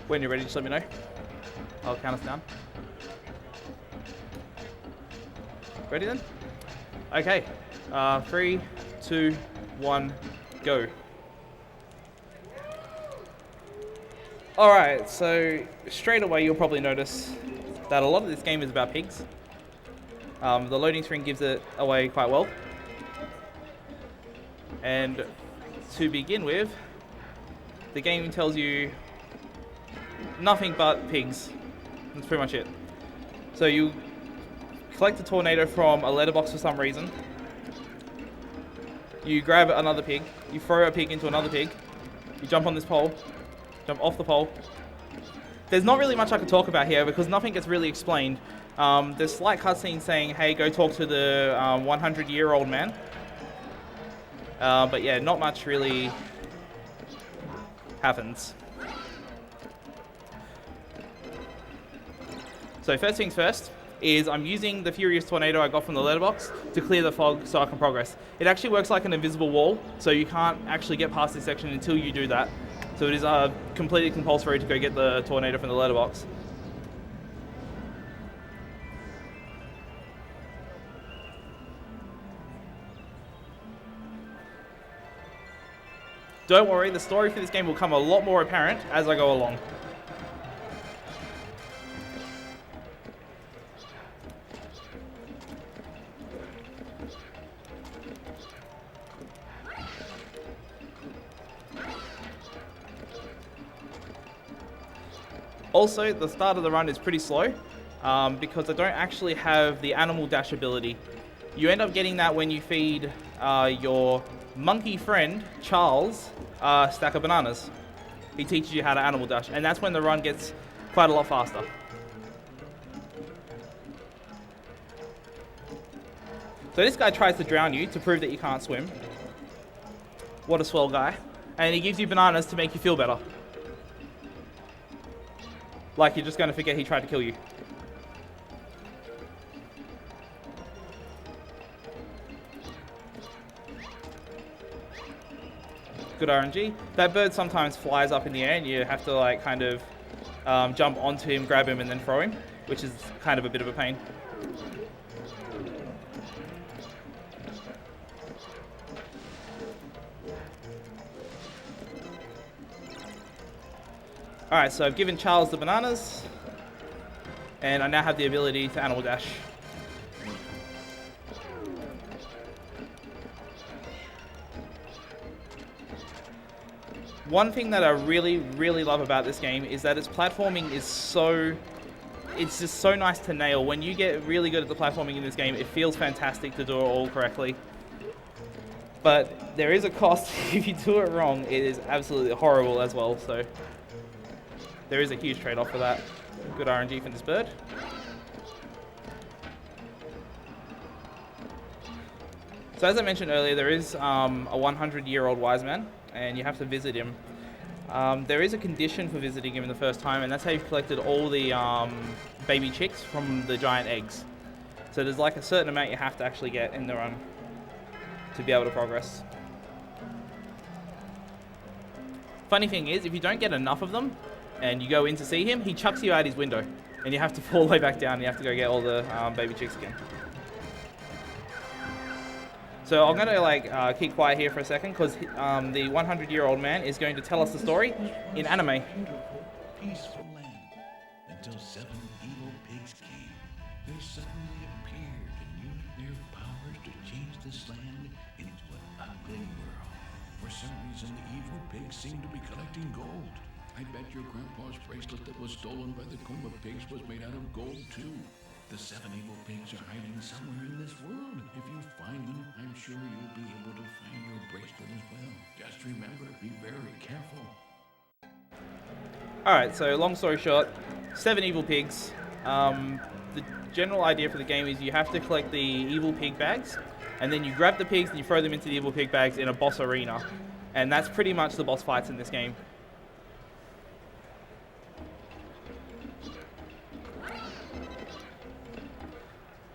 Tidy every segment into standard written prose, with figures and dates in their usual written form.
When you're ready, just let me know. I'll count us down. Ready then? Okay. 3, 2, 1, go. Alright, so straight away you'll probably notice that a lot of this game is about pigs. The loading screen gives it away quite well. And to begin with, the game tells you nothing but pigs. That's pretty much it. So you collect a tornado from a letterbox for some reason. You grab another pig, you throw a pig into another pig, you jump on this pole, jump off the pole. There's not really much I can talk about here because nothing gets really explained. There's slight cutscenes saying, hey, go talk to the 100-year-old man. But yeah, not much really happens. So first things first is I'm using the Furious Tornado I got from the letterbox to clear the fog so I can progress. It actually works like an invisible wall, so you can't actually get past this section until you do that. So it is completely compulsory to go get the tornado from the letterbox. Don't worry, the story for this game will come a lot more apparent as I go along. Also, the start of the run is pretty slow because I don't actually have the animal dash ability. You end up getting that when you feed your monkey friend, Charles, a stack of bananas. He teaches you how to animal dash, and that's when the run gets quite a lot faster. So this guy tries to drown you to prove that you can't swim. What a swell guy. And he gives you bananas to make you feel better. Like you're just going to forget he tried to kill you. Good RNG. That bird sometimes flies up in the air and you have to like kind of jump onto him, grab him and then throw him, which is kind of a bit of a pain. Alright, so I've given Charles the bananas and I now have the ability to animal dash. One thing that I really, really love about this game is that its platforming is it's just so nice to nail. When you get really good at the platforming in this game, it feels fantastic to do it all correctly. But there is a cost if you do it wrong. It is absolutely horrible as well, so there is a huge trade-off for that. Good RNG for this bird. So as I mentioned earlier, there is a 100-year-old wise man, and you have to visit him. There is a condition for visiting him the first time, and that's how you've collected all the baby chicks from the giant eggs. So there's like a certain amount you have to actually get in the run to be able to progress. Funny thing is, if you don't get enough of them, and you go in to see him, he chucks you out his window, and you have to fall way back down, and you have to go get all the baby chicks again. So I'm going to keep quiet here for a second because the 100-year-old man is going to tell us the story in anime. Peaceful land until 7 evil pigs came. They suddenly appeared and used their powers to change this land into an ugly world. For some reason, the evil pigs seem to be collecting gold. I bet your grandpa's bracelet that was stolen by the Tomba pigs was made out of gold too. The 7 evil pigs are hiding somewhere in this world. If you find them, I'm sure you'll be able to find your bracelet as well. Just remember, be very careful. Alright, so long story short, 7 evil pigs. The general idea for the game is you have to collect the evil pig bags, and then you grab the pigs and you throw them into the evil pig bags in a boss arena. And that's pretty much the boss fights in this game.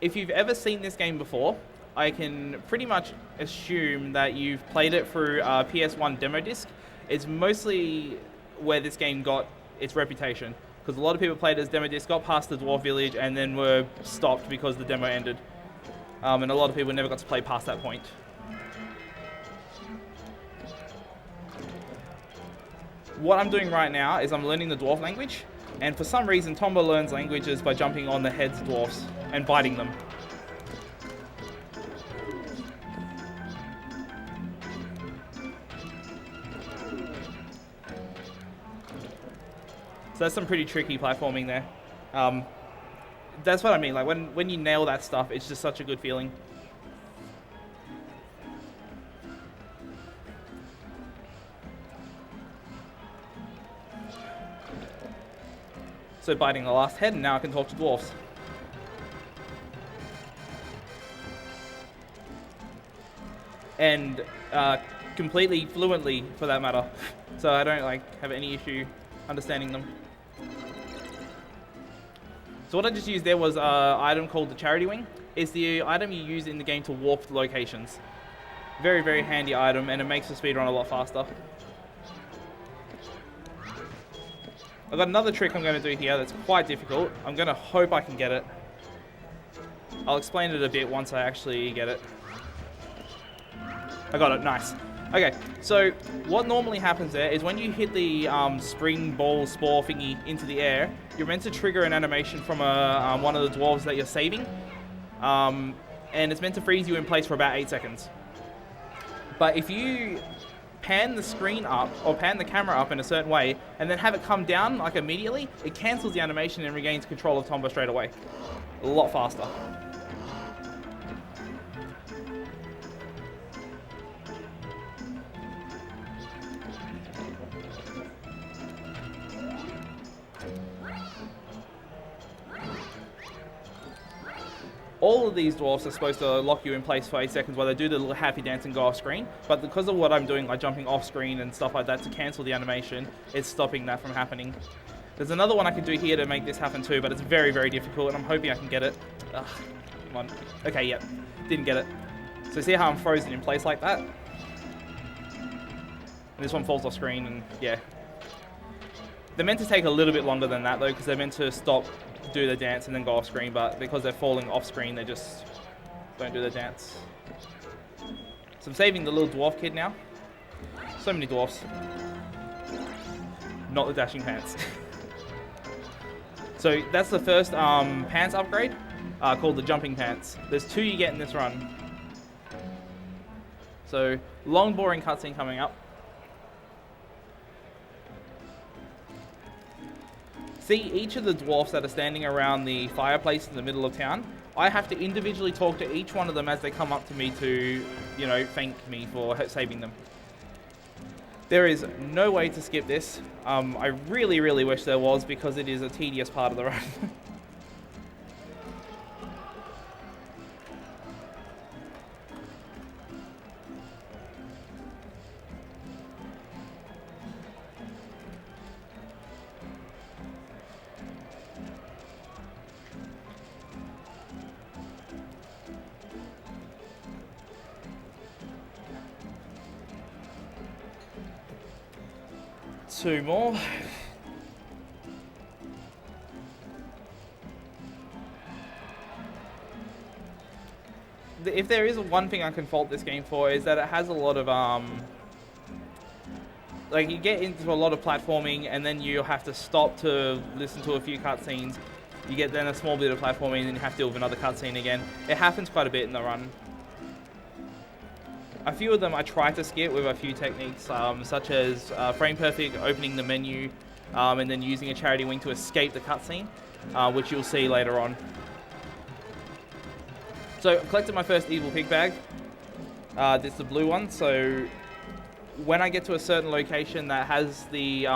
If you've ever seen this game before, I can pretty much assume that you've played it through a PS1 demo disc. It's mostly where this game got its reputation. Because a lot of people played as demo disc, got past the dwarf village, and then were stopped because the demo ended. And a lot of people never got to play past that point. What I'm doing right now is I'm learning the dwarf language, and for some reason Tomba learns languages by jumping on the heads of dwarfs and biting them. So that's some pretty tricky platforming there. That's what I mean, like when you nail that stuff, it's just such a good feeling. So biting the last head, and now I can talk to dwarfs. And completely fluently, for that matter. So I don't have any issue understanding them. So what I just used there was an item called the Charity Wing. It's the item you use in the game to warp locations. Very, very handy item, and it makes the speedrun a lot faster. I've got another trick I'm going to do here that's quite difficult. I'm going to hope I can get it. I'll explain it a bit once I actually get it. I got it, nice. Okay, so what normally happens there is when you hit the spring ball spore thingy into the air, you're meant to trigger an animation from one of the dwarves that you're saving, and it's meant to freeze you in place for about 8 seconds. But if you pan the screen up, or pan the camera up in a certain way, and then have it come down immediately, it cancels the animation and regains control of Tomba straight away. A lot faster. All of these dwarfs are supposed to lock you in place for 8 seconds while they do the little happy dance and go off screen, but because of what I'm doing, like jumping off screen and stuff like that to cancel the animation, it's stopping that from happening. There's another one I can do here to make this happen too, but it's very, very difficult, and I'm hoping I can get it. Ugh, come on. Okay, yep. Didn't get it. So see how I'm frozen in place like that? And this one falls off screen, and yeah. They're meant to take a little bit longer than that though, because they're meant to stop, do the dance and then go off screen, but because they're falling off screen, they just don't do the dance. So I'm saving the little dwarf kid now. So many dwarfs. Not the dashing pants. So that's the first pants upgrade, called the jumping pants. There's 2 you get in this run. So long boring cutscene coming up. See each of the dwarfs that are standing around the fireplace in the middle of town. I have to individually talk to each one of them as they come up to me to, thank me for saving them. There is no way to skip this. I really, really wish there was, because it is a tedious part of the run. Two more. If there is one thing I can fault this game for, is that it has a lot of you get into a lot of platforming and then you have to stop to listen to a few cutscenes. You get then a small bit of platforming and then you have to deal with another cutscene again. It happens quite a bit in the run. A few of them I try to skip with a few techniques, such as frame perfect, opening the menu, and then using a charity wing to escape the cutscene, which you'll see later on. So I collected my first evil pig bag. This is the blue one. So when I get to a certain location that has the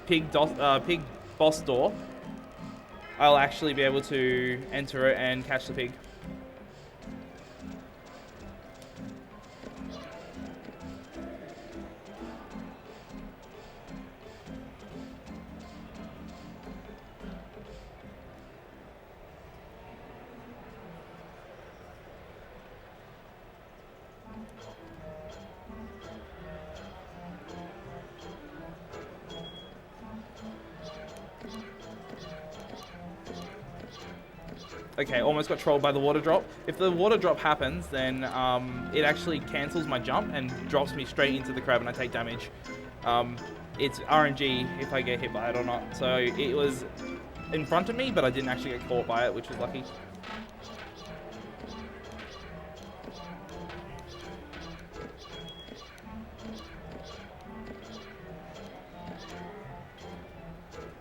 pig boss door, I'll actually be able to enter it and catch the pig. Okay, almost got trolled by the water drop. If the water drop happens, then it actually cancels my jump and drops me straight into the crab and I take damage. It's RNG if I get hit by it or not. So it was in front of me, but I didn't actually get caught by it, which was lucky.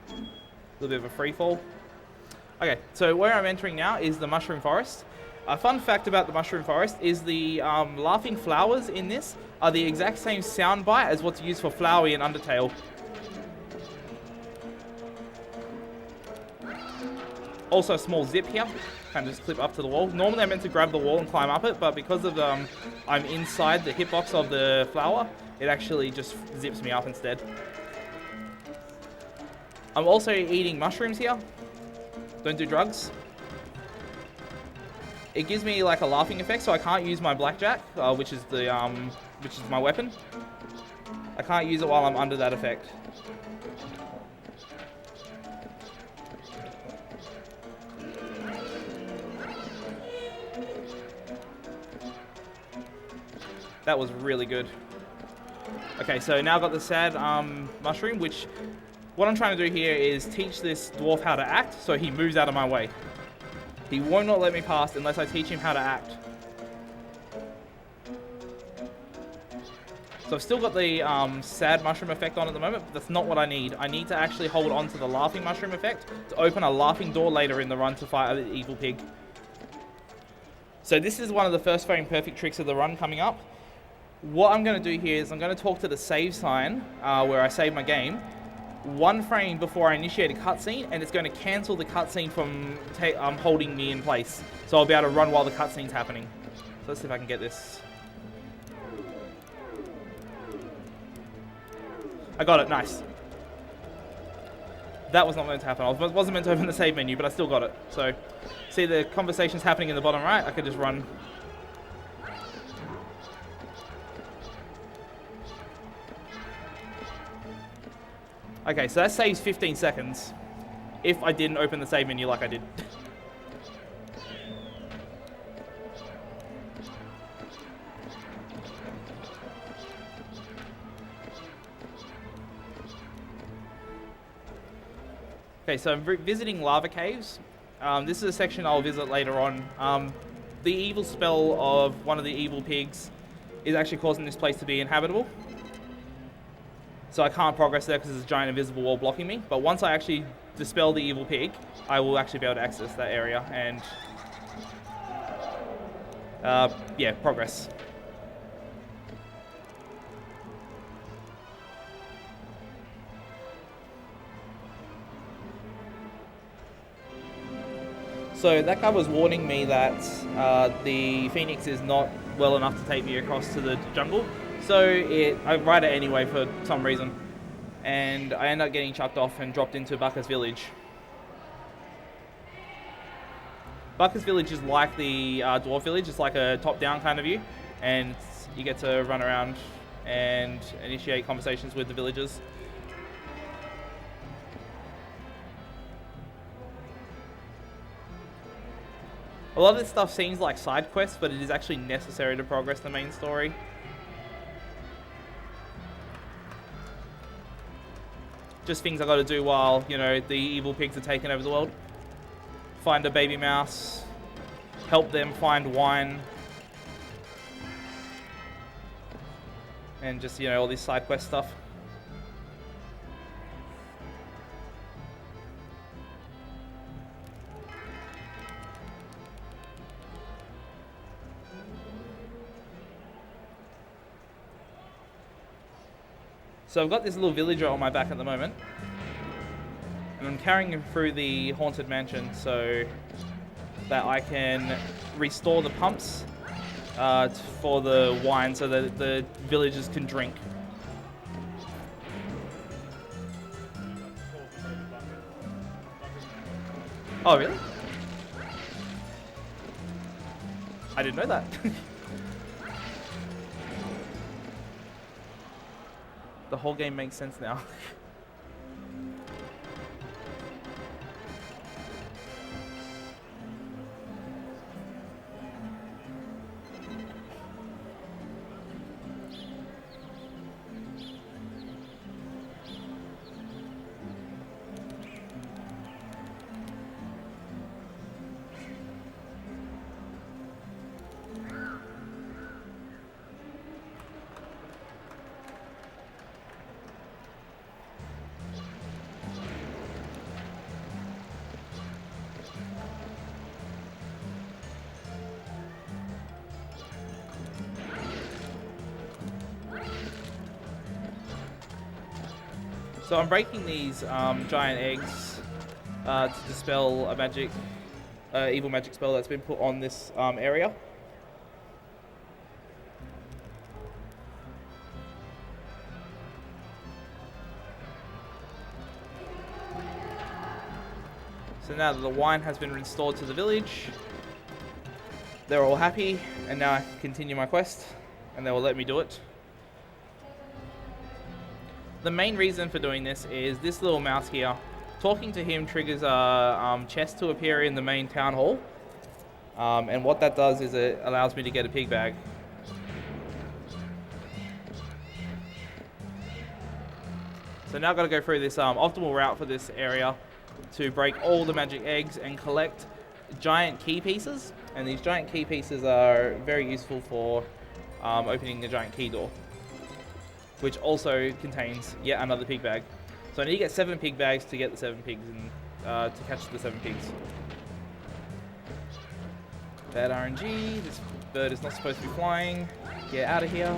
A little bit of a free fall. Okay, so where I'm entering now is the Mushroom Forest. A fun fact about the Mushroom Forest is the laughing flowers in this are the exact same sound bite as what's used for Flowey in Undertale. Also a small zip here, kind of just clip up to the wall. Normally I'm meant to grab the wall and climb up it, but because of I'm inside the hitbox of the flower, it actually just zips me up instead. I'm also eating mushrooms here. Don't do drugs. It gives me like a laughing effect, so I can't use my blackjack, which is my weapon. I can't use it while I'm under that effect. That was really good. Okay, so now I've got the sad mushroom, which what I'm trying to do here is teach this dwarf how to act, so he moves out of my way. He will not let me pass unless I teach him how to act. So I've still got the sad mushroom effect on at the moment, but that's not what I need. I need to actually hold on to the laughing mushroom effect to open a laughing door later in the run to fight the evil pig. So this is one of the first frame perfect tricks of the run coming up. What I'm going to do here is I'm going to talk to the save sign where I save my game 1 frame before I initiate a cutscene, and it's going to cancel the cutscene from holding me in place. So I'll be able to run while the cutscene's happening. So let's see if I can get this. I got it, nice. That was not meant to happen. I wasn't meant to open the save menu, but I still got it. So, see the conversation's happening in the bottom right, I could just run. Okay, so that saves 15 seconds if I didn't open the save menu like I did. Okay, so I'm visiting lava caves. This is a section I'll visit later on. The evil spell of one of the evil pigs is actually causing this place to be inhabitable. So I can't progress there because there's a giant invisible wall blocking me. But once I actually dispel the evil pig, I will actually be able to access that area and, yeah, progress. So that guy was warning me that the Phoenix is not well enough to take me across to the jungle. So I ride it anyway for some reason. And I end up getting chucked off and dropped into Bucker's Village. Bucker's Village is like the Dwarf Village. It's like a top-down kind of view. And you get to run around and initiate conversations with the villagers. A lot of this stuff seems like side quests, but it is actually necessary to progress the main story. Just things I got to do while, you know, the evil pigs are taking over the world. Find a baby mouse, help them find wine, and just, you know, all this side quest stuff. So I've got this little villager on my back at the moment, and I'm carrying him through the haunted mansion so that I can restore the pumps for the wine so that the villagers can drink. Oh, really? I didn't know that. The whole game makes sense now. So I'm breaking these giant eggs to dispel a evil magic spell that's been put on this area. So now that the wine has been restored to the village, they're all happy, and now I can continue my quest, and they will let me do it. The main reason for doing this is this little mouse here. Talking to him triggers a chest to appear in the main town hall, and what that does is it allows me to get a pig bag. So now I've got to go through this optimal route for this area to break all the magic eggs and collect giant key pieces. And these giant key pieces are very useful for opening the giant key door, which also contains yet another pig bag. So I need to get 7 pig bags to get the 7 pigs and to catch the 7 pigs. Bad RNG. This bird is not supposed to be flying. Get out of here.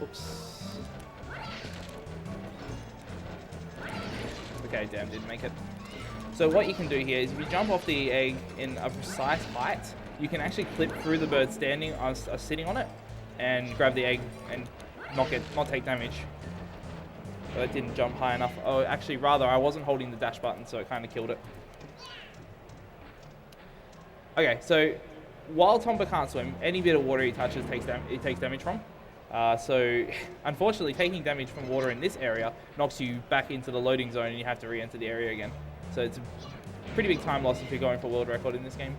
Oops. Okay, damn, didn't make it. So what you can do here is if you jump off the egg in a precise height, you can actually clip through the bird sitting on it and grab the egg and not take damage. But it didn't jump high enough. Oh, actually, rather, I wasn't holding the dash button, so it kind of killed it. Okay, so while Tomba can't swim, any bit of water he touches it takes damage from. So unfortunately, taking damage from water in this area knocks you back into the loading zone and you have to re-enter the area again. So it's a pretty big time loss if you're going for world record in this game.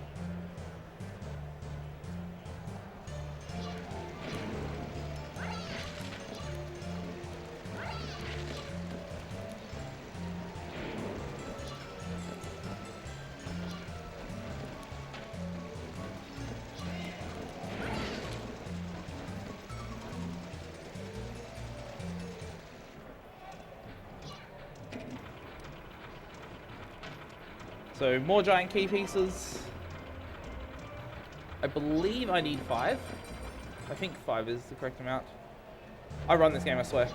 So more giant key pieces. I believe I need 5. I think 5 is the correct amount. I run this game, I swear.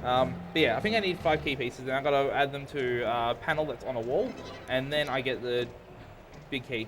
But yeah, I think I need 5 key pieces, and I've got to add them to a panel that's on a wall, and then I get the big key.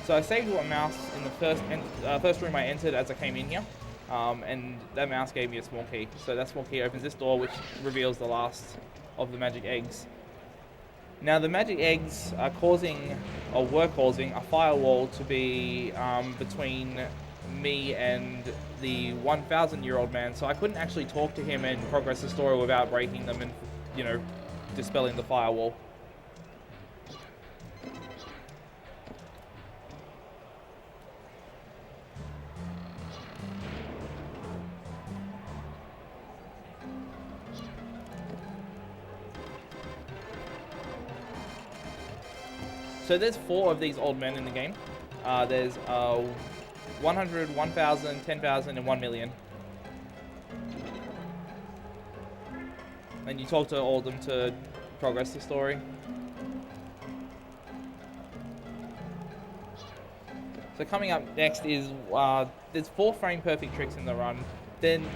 So I saved one mouse in the first room I entered as I came in here, and that mouse gave me a small key. So that small key opens this door, which reveals the last of the magic eggs. Now the magic eggs are were causing a firewall to be between me and the 1,000-year-old man, so I couldn't actually talk to him and progress the story without breaking them and, dispelling the firewall. So there's 4 of these old men in the game. There's 100, 1,000, 10,000, and 1 million. And you talk to all of them to progress the story. So coming up next is, there's 4 frame perfect tricks in the run. Then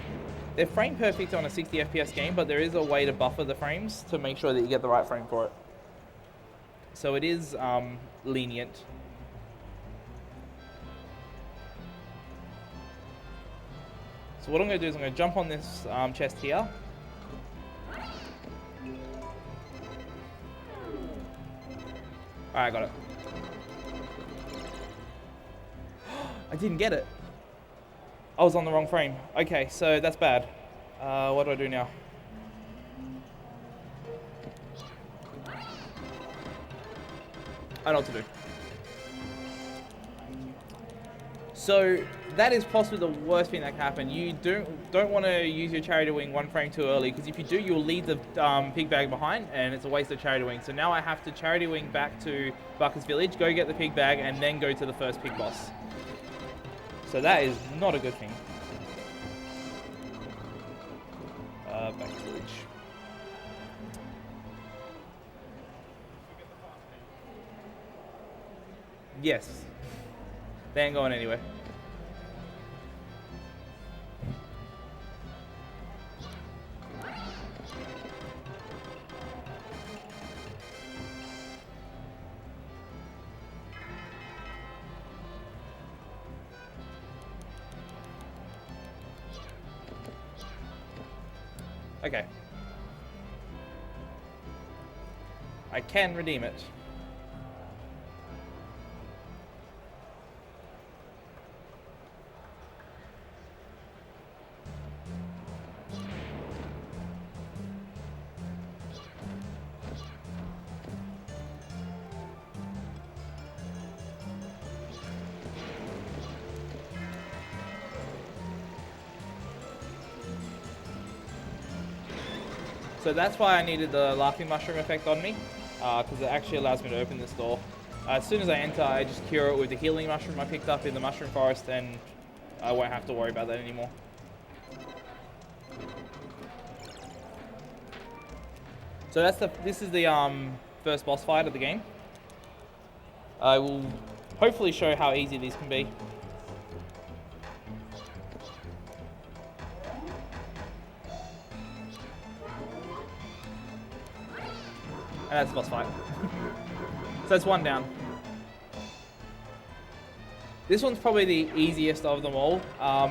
they're frame perfect on a 60 FPS game, but there is a way to buffer the frames to make sure that you get the right frame for it. So it is lenient. So what I'm going to do is I'm going to jump on this chest here. Alright, I got it. I didn't get it. I was on the wrong frame. Okay, so that's bad. What do I do now? I know what to do. So that is possibly the worst thing that can happen. You don't want to use your Charity Wing 1 frame too early, because if you do, you'll leave the pig bag behind, and it's a waste of Charity Wing. So now I have to Charity Wing back to Bucker's Village, go get the pig bag, and then go to the first pig boss. So that is not a good thing. Back to Village. Yes. They ain't going anywhere. Okay. I can redeem it. So that's why I needed the laughing mushroom effect on me, because it actually allows me to open this door. As soon as I enter, I just cure it with the healing mushroom I picked up in the mushroom forest, and I won't have to worry about that anymore. So this is the first boss fight of the game. I will hopefully show how easy these can be. And that's the boss fight. So that's one down. This one's probably the easiest of them all,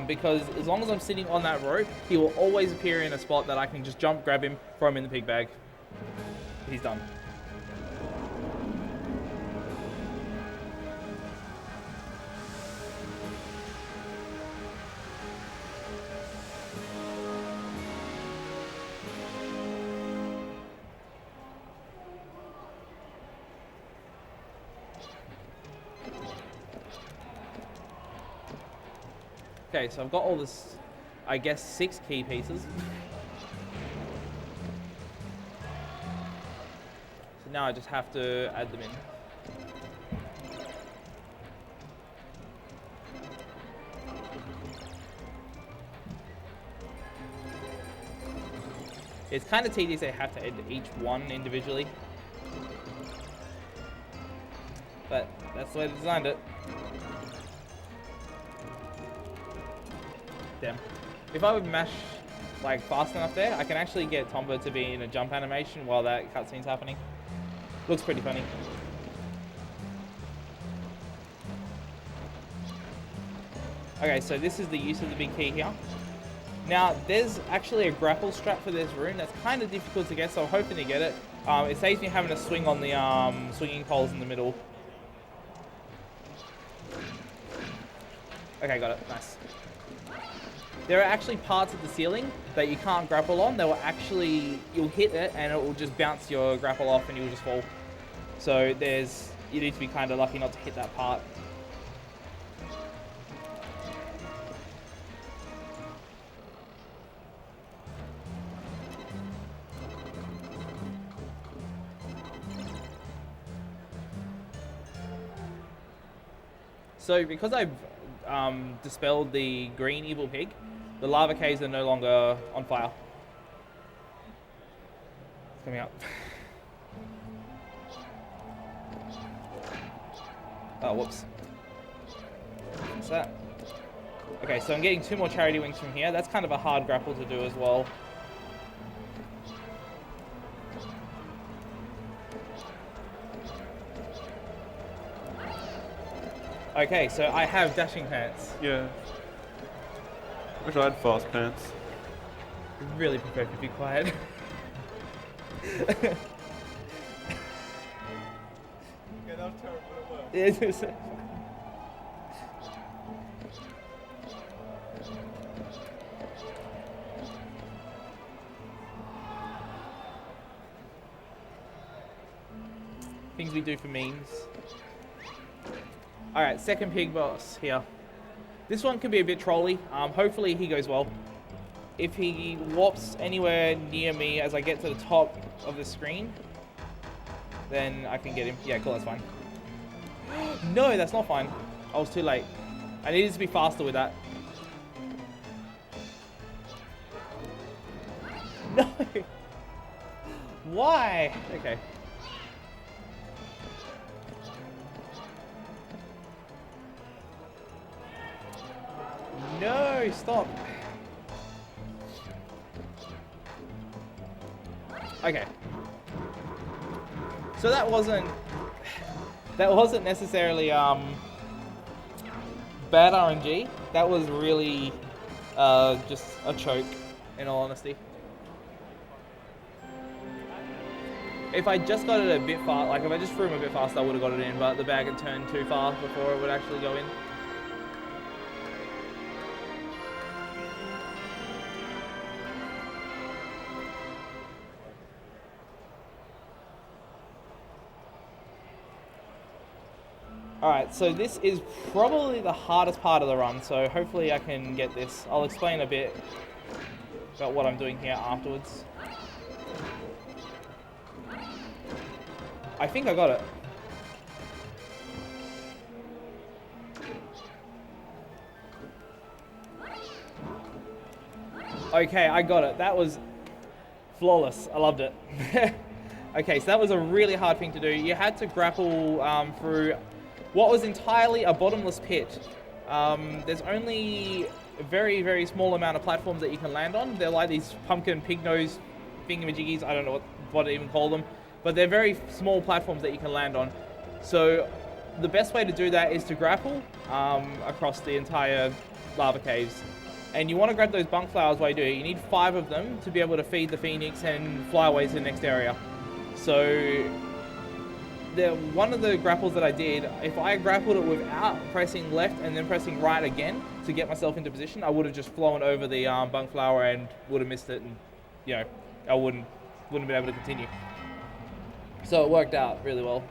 because as long as I'm sitting on that rope, he will always appear in a spot that I can just jump, grab him, throw him in the pig bag. He's done. Okay, so I've got all this, I guess, 6 key pieces. So now I just have to add them in. It's kind of tedious, I have to add each one individually. But that's the way they designed it. Damn. If I would mash like fast enough there, I can actually get Tomba to be in a jump animation while that cutscene's happening. Looks pretty funny. Okay, so this is the use of the big key here. Now, there's actually a grapple strap for this room that's kind of difficult to get, so I'm hoping to get it. It saves me having to swing on the swinging poles in the middle. Okay, got it. Nice. There are actually parts of the ceiling that you can't grapple on. They will actually, you'll hit it and it will just bounce your grapple off and you'll just fall. So you need to be kind of lucky not to hit that part. So because I've dispelled the green evil pig, the lava caves are no longer on fire. It's coming up. Oh, whoops. What's that? Okay, so I'm getting 2 more charity wings from here. That's kind of a hard grapple to do as well. Okay, so I have dashing pants. Yeah. Wish I had fast pants. I really prefer to be quiet. Yeah, that was terrible, but it worked. Things we do for memes. Alright, second pig boss here. This one can be a bit trolly. Hopefully he goes well. If he warps anywhere near me as I get to the top of the screen, then I can get him. Yeah, cool, that's fine. No, that's not fine. I was too late. I needed to be faster with that. No! Why? Okay. No, stop. Okay. So that wasn't necessarily bad RNG. That was really just a choke, in all honesty. If I just got it a bit far, like if I just threw him a bit faster, I would have got it in, but the bag had turned too far before it would actually go in. Alright, so this is probably the hardest part of the run, so hopefully I can get this. I'll explain a bit about what I'm doing here afterwards. I think I got it. Okay, I got it. That was flawless. I loved it. Okay, so that was a really hard thing to do. You had to grapple through what was entirely a bottomless pit. There's only a very, very small amount of platforms that you can land on. They're like these pumpkin pig nose thingamajiggies. I don't know what to even call them. But they're very small platforms that you can land on. So the best way to do that is to grapple across the entire lava caves. And you want to grab those bunk flowers while you do it. You need 5 of them to be able to feed the phoenix and fly away to the next area. So one of the grapples that I did, if I grappled it without pressing left and then pressing right again to get myself into position, I would have just flown over the bunk flower and would have missed it, and I wouldn't have been able to continue. So it worked out really well.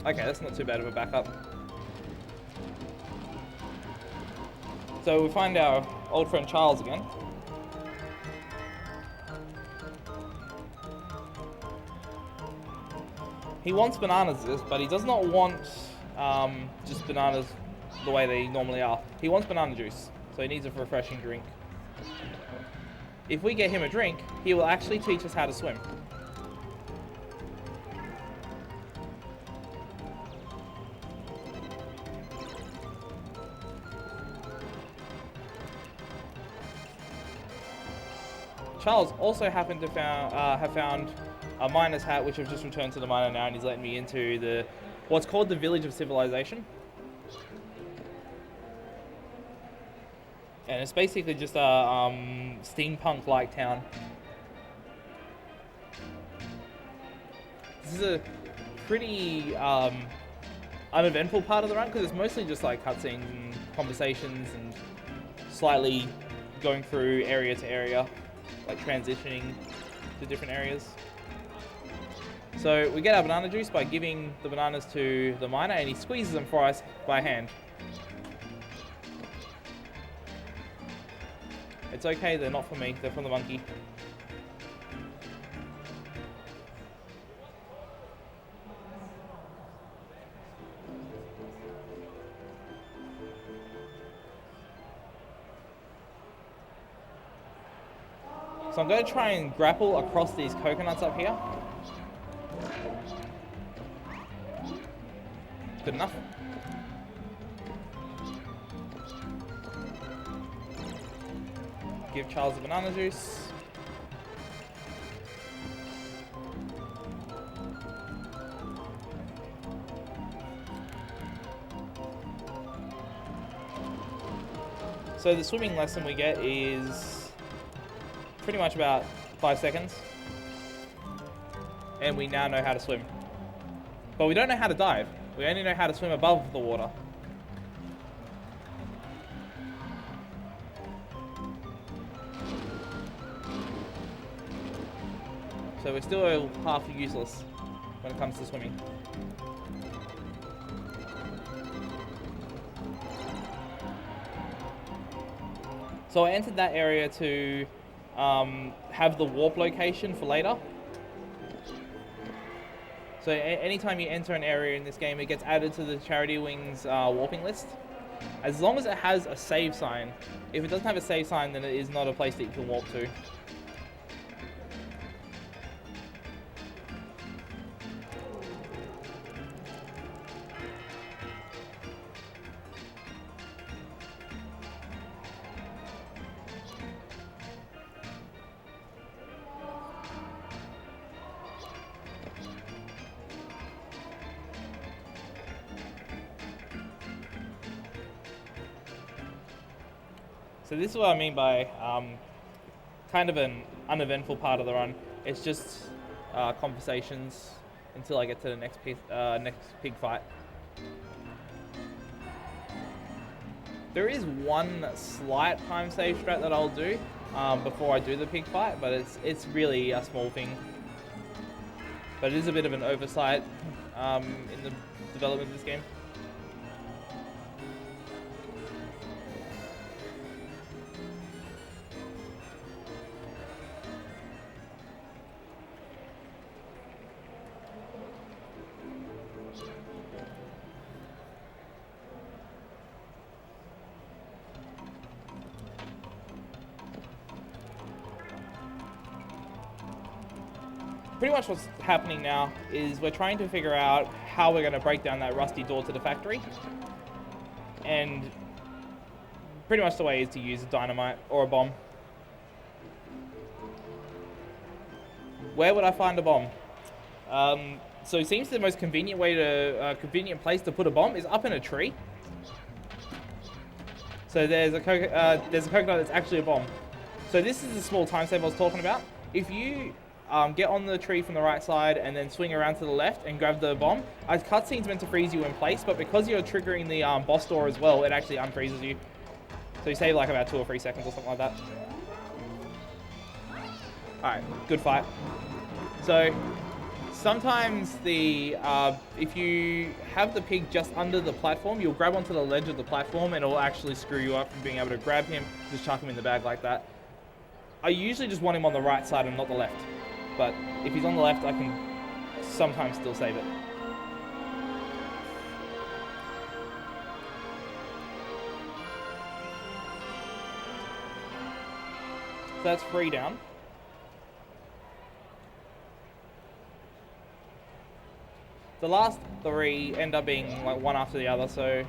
Okay, that's not too bad of a backup. So we find our old friend Charles again. He wants bananas, but he does not want just bananas the way they normally are. He wants banana juice, so he needs a refreshing drink. If we get him a drink, he will actually teach us how to swim. Charles also happened to have found a miner's hat, which I've just returned to the miner now, and he's letting me into what's called the Village of Civilization. And it's basically just a steampunk-like town. This is a pretty uneventful part of the run, because it's mostly just like cutscenes and conversations and slightly going through area to area, like transitioning to different areas. So we get our banana juice by giving the bananas to the miner, and he squeezes them for us by hand. It's okay, they're not for me, they're from the monkey. So I'm going to try and grapple across these coconuts up here. Good enough. Give Charles the banana juice. So the swimming lesson we get is pretty much about 5 seconds. And we now know how to swim. But we don't know how to dive. We only know how to swim above the water. So we're still half useless when it comes to swimming. So I entered that area to have the warp location for later. So anytime you enter an area in this game, it gets added to the Charity Wings warping list. As long as it has a save sign. If it doesn't have a save sign, then it is not a place that you can warp to. So this is what I mean by kind of an uneventful part of the run. It's just conversations until I get to the next pig fight. There is one slight time save strat that I'll do before I do the pig fight, but it's really a small thing. But it is a bit of an oversight in the development of this game. Pretty much what's happening now is we're trying to figure out how we're going to break down that rusty door to the factory. And pretty much the way is to use a dynamite or a bomb. Where would I find a bomb? So it seems the most convenient way to convenient place to put a bomb is up in a tree. So there's a coconut that's actually a bomb. So this is the small time save I was talking about. If you get on the tree from the right side and then swing around to the left and grab the bomb, a cutscene's meant to freeze you in place, but because you're triggering the boss door as well, it actually unfreezes you. So you save like about 2 or 3 seconds or something like that. Alright, good fight. So sometimes if you have the pig just under the platform, you'll grab onto the ledge of the platform and it'll actually screw you up from being able to grab him, just chuck him in the bag like that. I usually just want him on the right side and not the left. But if he's on the left, I can sometimes still save it. So that's 3 down. The last 3 end up being like one after the other, so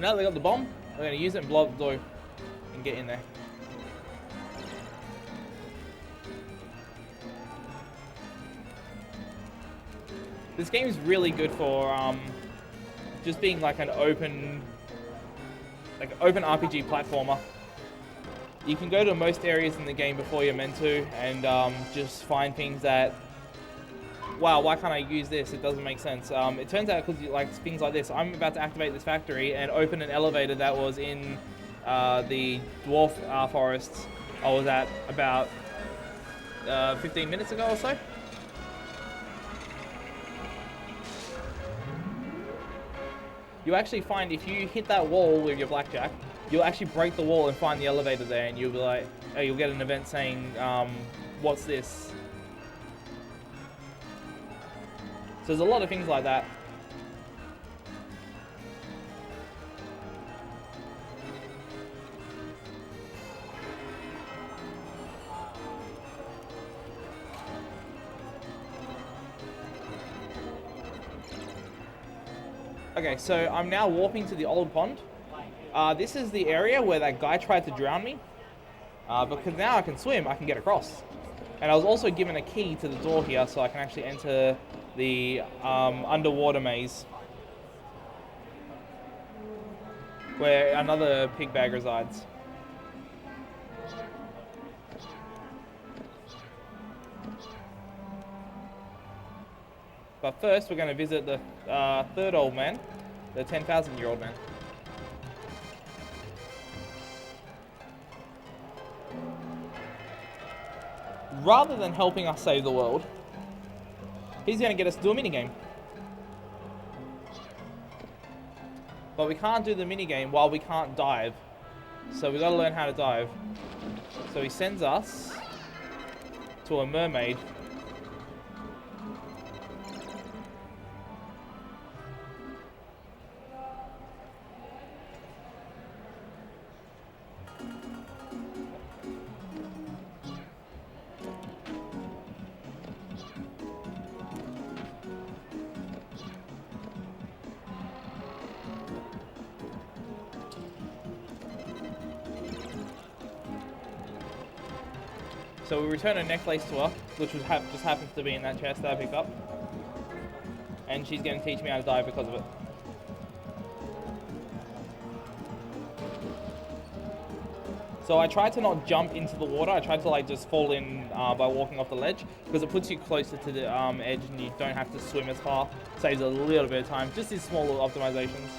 now that they got the bomb, we're going to use it and blow up the door and get in there. This game is really good for just being like an open RPG platformer. You can go to most areas in the game before you're meant to and just find things that, wow, why can't I use this? It doesn't make sense. It turns out because like things like this, I'm about to activate this factory and open an elevator that was in the dwarf forests I was at about 15 minutes ago or so. You actually find if you hit that wall with your blackjack, you'll actually break the wall and find the elevator there, and you'll be like, oh, you'll get an event saying, what's this? So there's a lot of things like that. Okay, so I'm now warping to the old pond. This is the area where that guy tried to drown me. Because now I can swim, I can get across. And I was also given a key to the door here so I can actually enter the underwater maze where another pig bag resides. But first, we're going to visit the third old man, the 10,000-year-old man. Rather than helping us save the world, he's going to get us to do a minigame. But we can't do the minigame while we can't dive. So we've got to learn how to dive. So he sends us to a mermaid. So we return a necklace to her, which was just happens to be in that chest that I picked up. And she's going to teach me how to dive because of it. So I tried to not jump into the water. I tried to like just fall in by walking off the ledge because it puts you closer to the edge and you don't have to swim as far. Saves a little bit of time. Just these small little optimizations.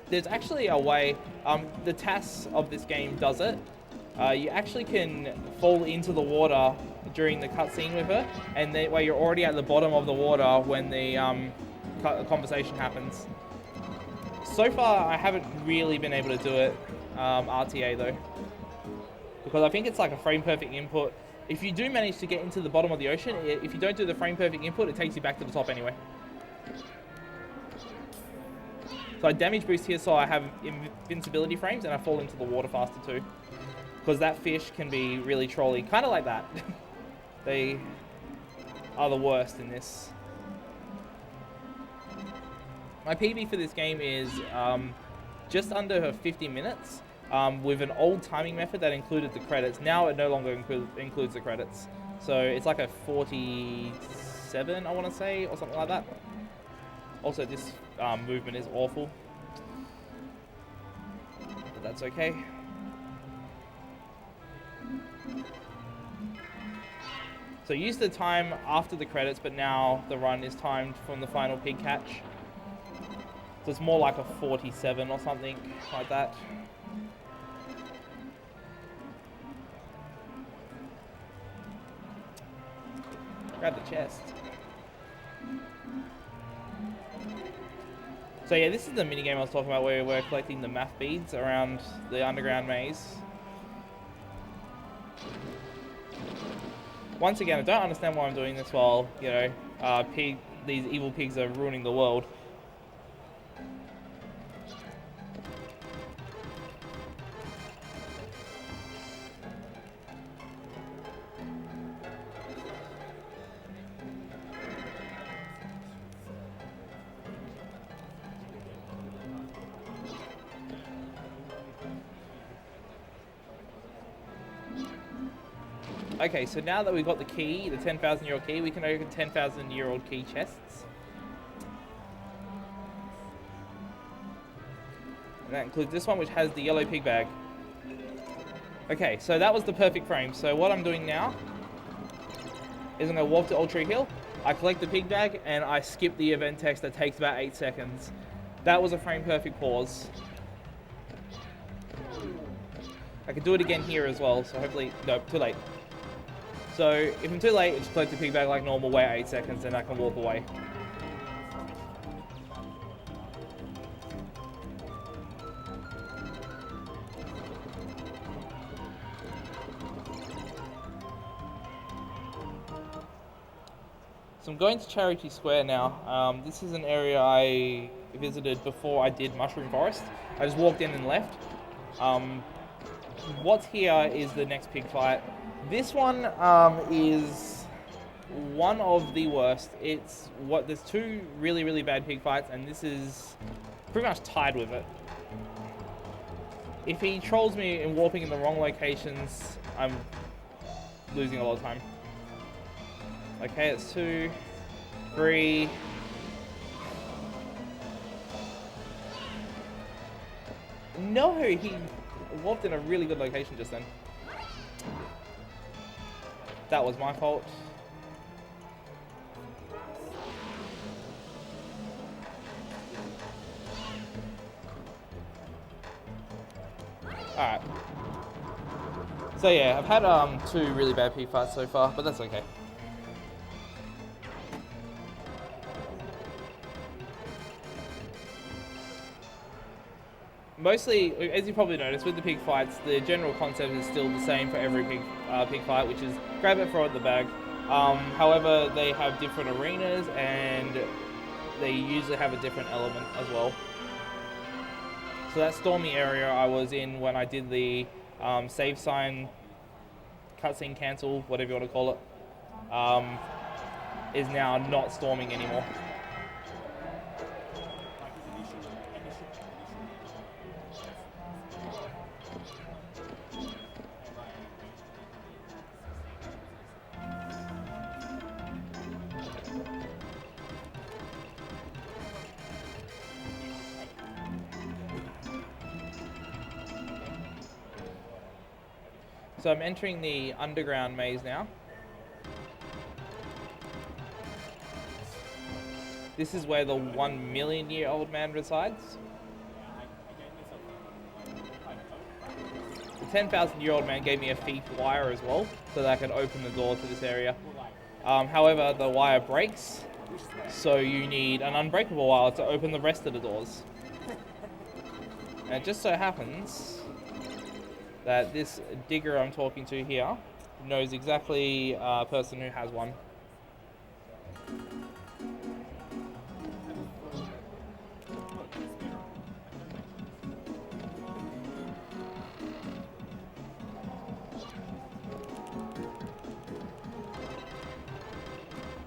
There's actually a way, the TAS of this game does it. You actually can fall into the water during the cutscene with her, and that way you're already at the bottom of the water when the conversation happens. So far, I haven't really been able to do it RTA though, because I think it's like a frame perfect input. If you do manage to get into the bottom of the ocean, if you don't do the frame perfect input, it takes you back to the top anyway. So I damage boost here so I have invincibility frames and I fall into the water faster too. Because that fish can be really trolly, kind of like that. They are the worst in this. My PB for this game is just under 50 minutes with an old timing method that included the credits. Now it no longer includes the credits. So it's like a 47, I want to say, or something like that. Also, this movement is awful. But that's okay. So use the time after the credits, but now the run is timed from the final pig catch. So it's more like a 47 or something like that. Grab the chest. So yeah, this is the minigame I was talking about where we're collecting the math beads around the underground maze. Once again, I don't understand why I'm doing this while, you know, these evil pigs are ruining the world. Okay, so now that we've got the key, the 10,000-year-old key, we can open 10,000-year-old key chests. And that includes this one, which has the yellow pig bag. Okay, so that was the perfect frame. So what I'm doing now is I'm going to walk to Old Tree Hill, I collect the pig bag, and I skip the event text that takes about 8 seconds. That was a frame perfect pause. I could do it again here as well, so hopefully, no, too late. So if I'm too late, just collect the pig bag like normal, wait 8 seconds, and I can walk away. So I'm going to Charity Square now. This is an area I visited before I did Mushroom Forest. I just walked in and left. What's here is the next pig fight. This one is one of the worst. There's two really, really bad pig fights, and this is pretty much tied with it. If he trolls me in warping in the wrong locations, I'm losing a lot of time. Okay, it's 2, 3. No, he warped in a really good location just then. That was my fault. Alright. So yeah, I've had 2 really bad pig fights so far, but that's okay. Mostly, as you probably noticed, with the pig fights, the general concept is still the same for every pig fight, which is grab it, throw it in the bag. However, they have different arenas, and they usually have a different element as well. So that stormy area I was in when I did the save sign, cutscene cancel, whatever you want to call it, is now not storming anymore. So I'm entering the underground maze now. This is where the 1,000,000-year-old man resides. The 10,000-year-old man gave me a thief wire as well, so that I can open the door to this area. However, the wire breaks, so you need an unbreakable wire to open the rest of the doors. And it just so happens that this digger I'm talking to here knows exactly a person who has one.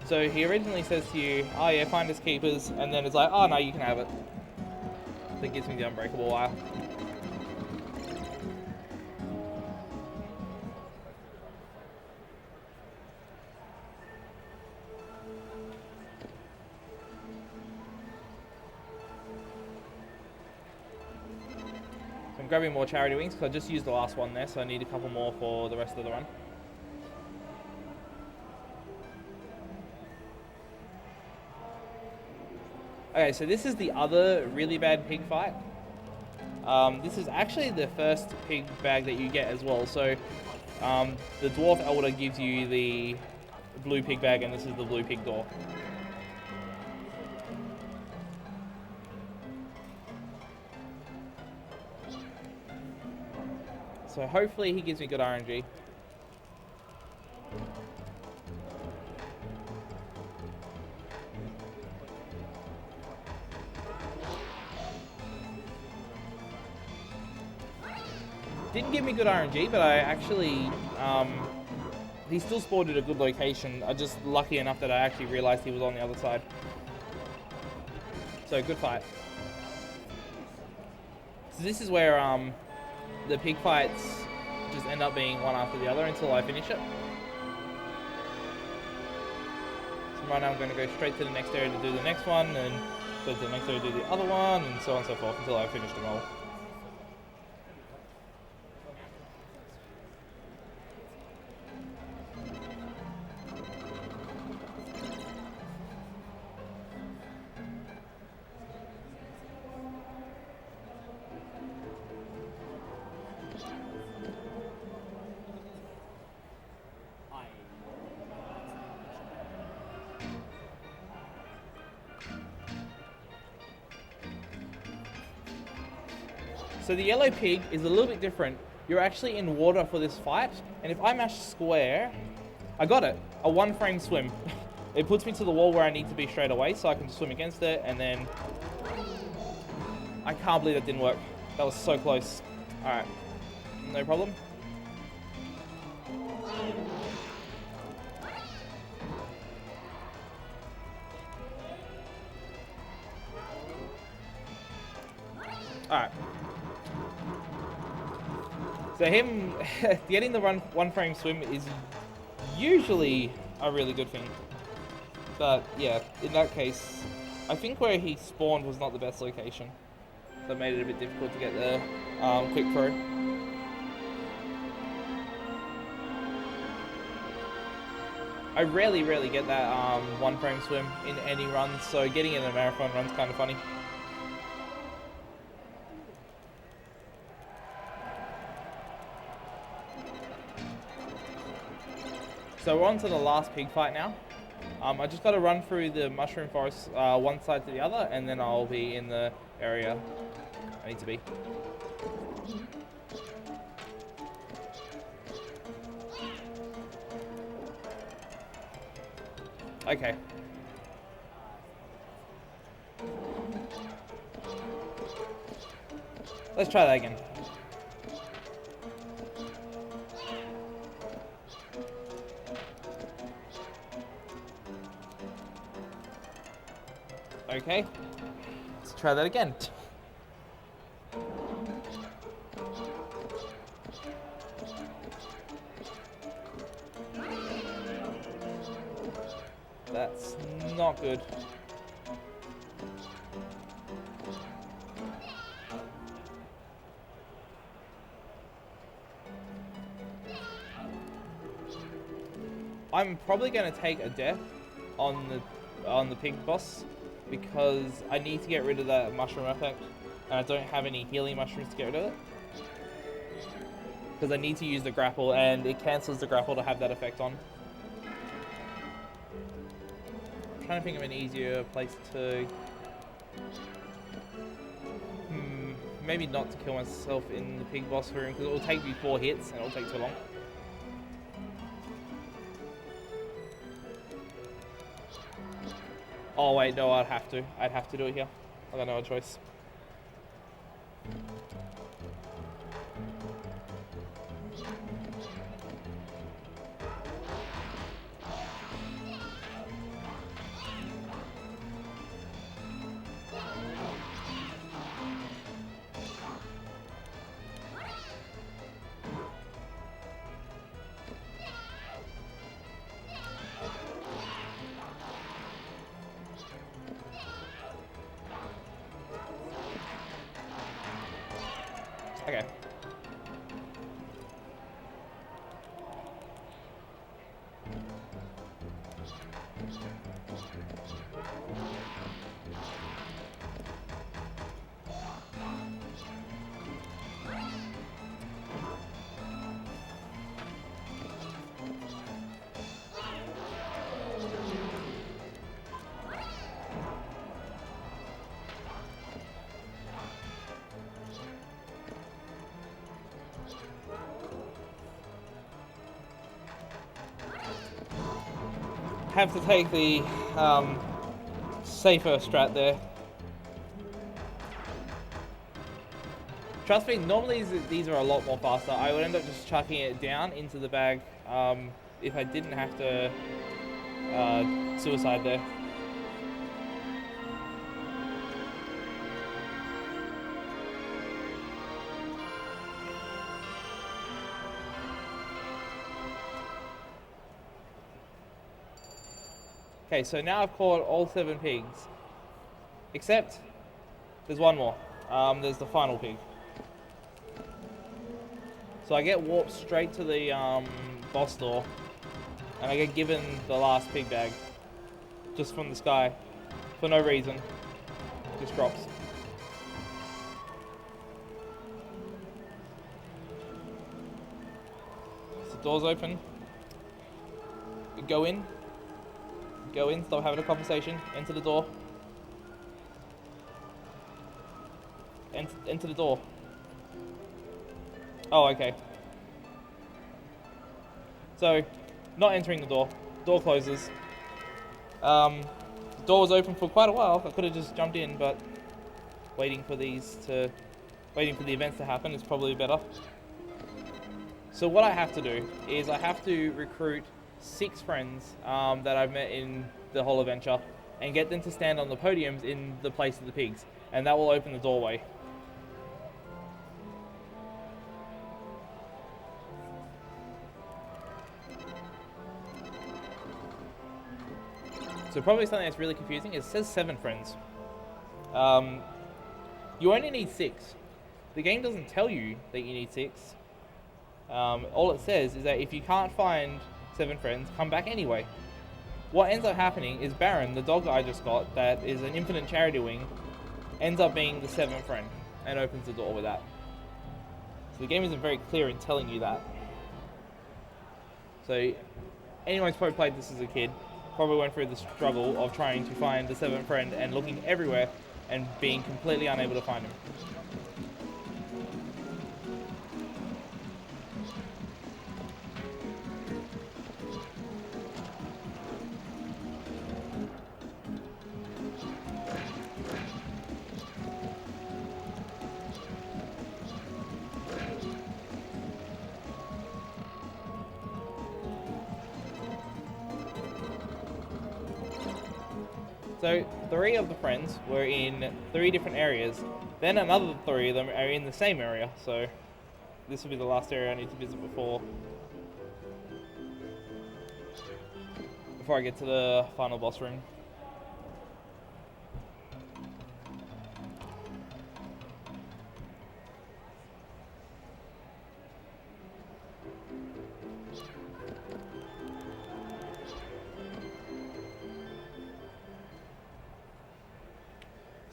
So he originally says to you, oh yeah, finders keepers, and then it's like, oh no, you can have it. That gives me the unbreakable wire. I'm grabbing more charity wings because I just used the last one there, so I need a couple more for the rest of the run. Okay, so this is the other really bad pig fight. This is actually the first pig bag that you get as well. So the dwarf elder gives you the blue pig bag, and this is the blue pig door. So hopefully he gives me good RNG. Didn't give me good RNG, but I actually, he still spawned at a good location. I just lucky enough that I actually realized he was on the other side. So good fight. So this is where the pig fights just end up being one after the other until I finish it. So right now I'm going to go straight to the next area to do the next one, and go to the next area to do the other one, and so on and so forth until I finish them all. So the yellow pig is a little bit different. You're actually in water for this fight, and if I mash square, I got it, a 1-frame swim. It puts me to the wall where I need to be straight away, so I can swim against it, and then... I can't believe that didn't work. That was so close. Alright, no problem. Alright. So him getting the 1-frame swim is usually a really good thing. But yeah, in that case, I think where he spawned was not the best location. So it made it a bit difficult to get the quick throw. I rarely get that 1-frame swim in any run, so getting it in a marathon run's kind of funny. So we're on to the last pig fight now. I just got to run through the mushroom forest one side to the other, and then I'll be in the area I need to be. Okay. Let's try that again. Okay. Let's try that again. That's not good. I'm probably going to take a death on the pig boss because I need to get rid of that mushroom effect, and I don't have any healing mushrooms to get rid of it. Because I need to use the grapple, and it cancels the grapple to have that effect on. I'm trying to think of an easier place to... maybe not to kill myself in the pig boss room, because it will take me 4 hits, and it will take too long. Oh wait, no, I'd have to do it here. I got no other choice. Okay. Have to take the safer strat there. Trust me, normally these are a lot more faster. I would end up just chucking it down into the bag if I didn't have to suicide there. Okay, so now I've caught all 7 pigs, except there's one more. There's the final pig. So I get warped straight to the boss door, and I get given the last pig bag, just from the sky, for no reason. Just drops. So the door's open. You go in, stop having a conversation, enter the door. Enter the door. Oh, okay. So, not entering the door. Door closes. The door was open for quite a while. I could have just jumped in, but waiting for the events to happen is probably better. So what I have to do is I have to recruit 6 friends that I've met in the whole adventure and get them to stand on the podiums in the place of the pigs, and that will open the doorway. So probably something that's really confusing is it says 7 friends. You only need 6. The game doesn't tell you that you need 6. All it says is that if you can't find 7 friends, come back anyway. What ends up happening is Baron, the dog that I just got, that is an infinite charity wing, ends up being the 7th friend and opens the door with that. So the game isn't very clear in telling you that. So anyone who's probably played this as a kid probably went through the struggle of trying to find the seventh friend and looking everywhere and being completely unable to find him. So 3 of the friends were in 3 different areas. Then another 3 of them are in the same area. So this will be the last area I need to visit before I get to the final boss room.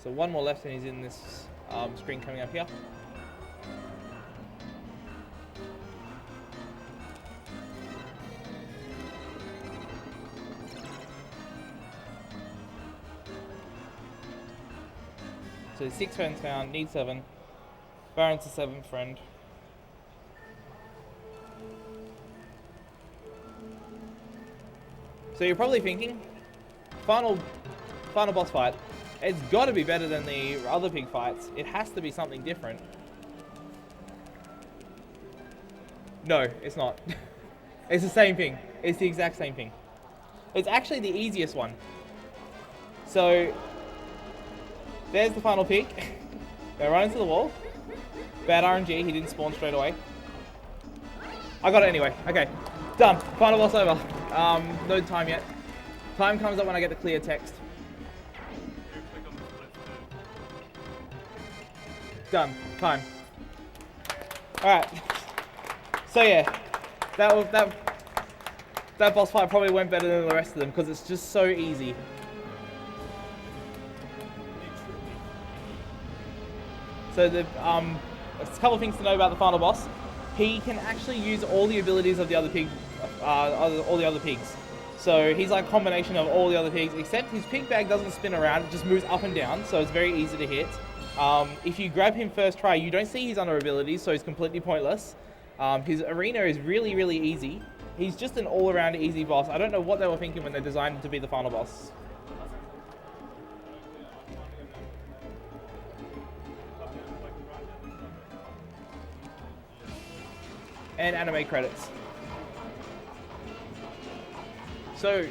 So 1 more left and he's in this screen coming up here. So 6 friends found, need 7. Baron's the 7th friend. So you're probably thinking, final boss fight. It's got to be better than the other pig fights. It has to be something different. No, it's not. It's the same thing. It's the exact same thing. It's actually the easiest one. So, there's the final pig. They run into the wall. Bad RNG, he didn't spawn straight away. I got it anyway. Okay, done. Final boss over. No time yet. Time comes up when I get the clear text. Done. Time. Alright. So yeah, that boss fight probably went better than the rest of them because it's just so easy. So there's a couple of things to know about the final boss. He can actually use all the abilities of the other pig, all the other pigs. So he's like a combination of all the other pigs, except his pig bag doesn't spin around; it just moves up and down. So it's very easy to hit. If you grab him first try, you don't see his other abilities, so he's completely pointless. His arena is really, really easy. He's just an all-around easy boss. I don't know what they were thinking when they designed him to be the final boss. And anime credits. So